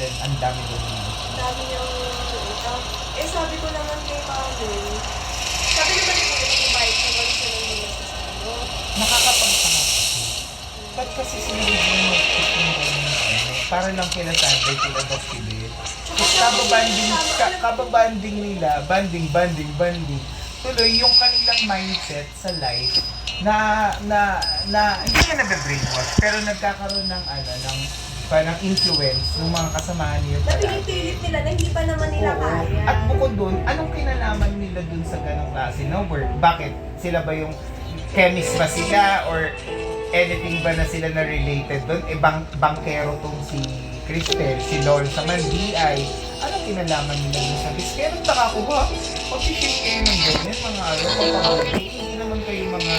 then ang dami doon. Ang dami yung ito. Eh, sabi ko naman kay Mami, sabi naman ko yung invite ko ba siya nang naman sa ano. Nakakapagpangat. Ba't kasi sinunod mo para lang kila Sunday, kila Basilid. Kababanding nila, banding. Tuloy yung kanilang mindset sa life na hindi nga nabe-brainwash, pero nagkakaroon ng parang influence ng mga kasamahan nila. Napinipilit nila na hindi pa naman nila kaya. At bukod dun, anong kinalaman nila dun sa ganong klase na work? Bakit? Sila ba yung chemist ba sila or anything ba na sila na related doon? Bankero tong si Cristel, si Lol sa DI. Anong kinalaman nila dun sa bis? Kaya nung taka ko ba, pag-shake kayo ng ganyan, mga hindi naman kayo mga,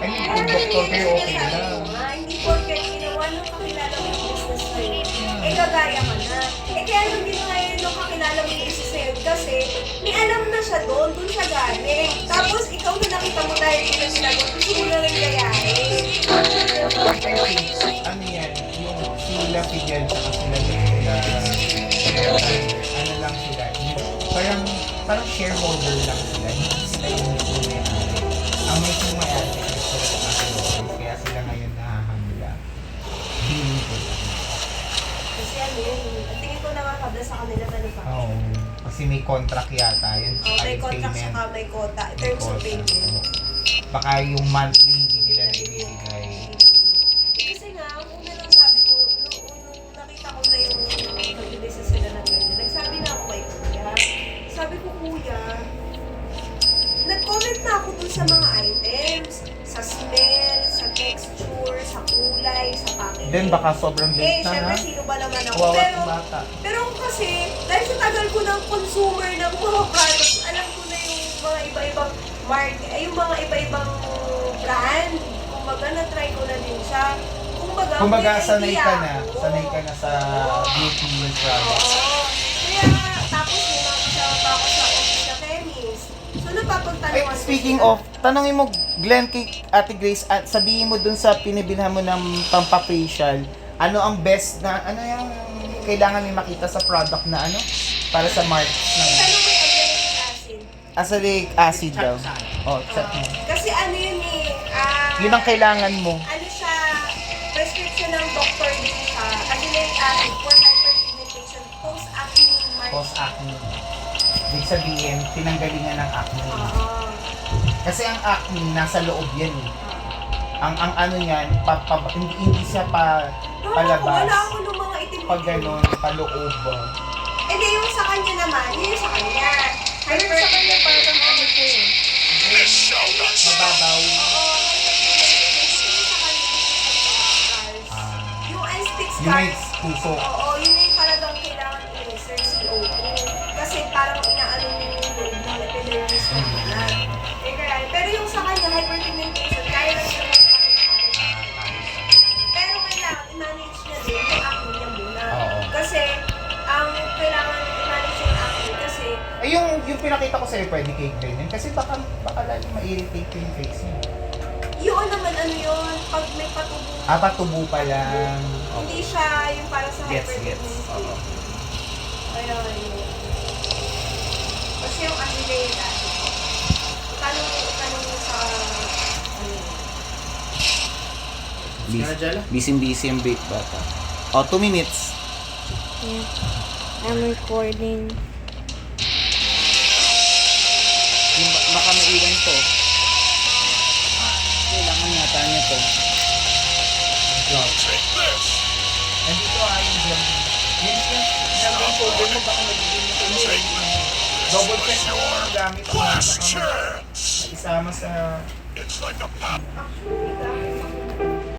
kung doktor kayo okay lang. Hindi porket ginawa nung kakilala mo yung business na yun. Eh, gagaya ka na. Eh, kaya nung ginawa nung kakilala mo yung business na yun kasi may alam na siya doon siya galing. Tapos, ikaw na nakita mo dahil yun ang sinagot, gusto mo na rin gayahin. Ano yan, yung sila Fidel sa sila ano lang sila, parang shareholder lang sila, hindi sila yung may-ari. Ang may-ari sila sa kasi kaya sila ngayon nahahamla. Kasi ano yun, tingin ko nakakabla sa kanila manufacturer. Oo, kasi may contract yata yun. May contract saka may quota, terms of payment. Baka yung monthly hindi nila naibibigay. Kasi nga, ang una lang sabi ko, nung nakita ko na yung mag-business sila ng ganyan, nagsabi na ako kay Kuya. Sabi ko, Kuya, nag-comment na ako dun sa mga items, sa smell, sa texture, sa kulay, sa packaging. Then baka sobrang late na syempre, na. sino ba naman ako? Kawawa sa bata. Pero kasi, dahil sa tagal ko ng consumer ng mga products, alam ko na yung mga iba-ibang yung mga iba-ibang brand. Kumbaga, na-try ko na din siya. Kumbaga, sanay ka na sa beauty products. Oo. Kaya, tapos kasama pa ako sa office na chemist. So, napapagtanungan ko Speaking sila. of, tanongin mo, Glenn, kay Ate Grace, at sabihin mo dun sa pinibilhan mo ng pampafacial, ano ang best na, ano yung kailangan may makita sa product na para sa marks na Tanong mo yung hyaluronic acid. acelaic acid daw. Oh, check mo. Kasi ano yun Yun ang kailangan mo. ano siya, prescription ng doctor din siya, hyaluronic acid for hyperpigmentation, post-acne marks. Post-acne. Ibig sabihin, pinanggalingan ng acne. Oo. Kasi ang acne, nasa loob yan eh. Ang ano yan, hindi siya palabas. Wala ako ng mga itim. Pag gano'n, paloob. Eh di yung sa kanya naman, yun yung sa kanya. Pero yung sa kanya parang ano po eh. Mababaw. Oo, hyperpigmentation. Yung sa kanya, yung unstick Yung may scars. puso. Oo, yun yung talagang kailangan i-laser CO2. Kasi parang inaano niyo yung loob ng epidermis na nila. Eh, pero yung sa kanya, hyperpigmentation, kaya lang siya pero kailangan i-manage niya din yung acne niya muna. Oo. Kasi, ang kailangan i-manage yung acne kasi, Yung pinakita ko sa'yo, pwede kay Glenn yan. Kasi baka lalo ma-irritate yung face niya. yun naman ano yun, pag may patubo, Patubo pa lang. hindi siya yung para sa Gets. hyperpigmentation. Oo. Kaya yun. Kasi yung acelaic acid, tanong mo sa, Busy ang bait bata. 2 minutes. Yeah. I'm recording. Baka maiwan to. Kailangan yata niya to. Nandito yung drum. Yung folder mo, baka magiging double check mo yung gamit mo. Baka isama sa... actually, gamit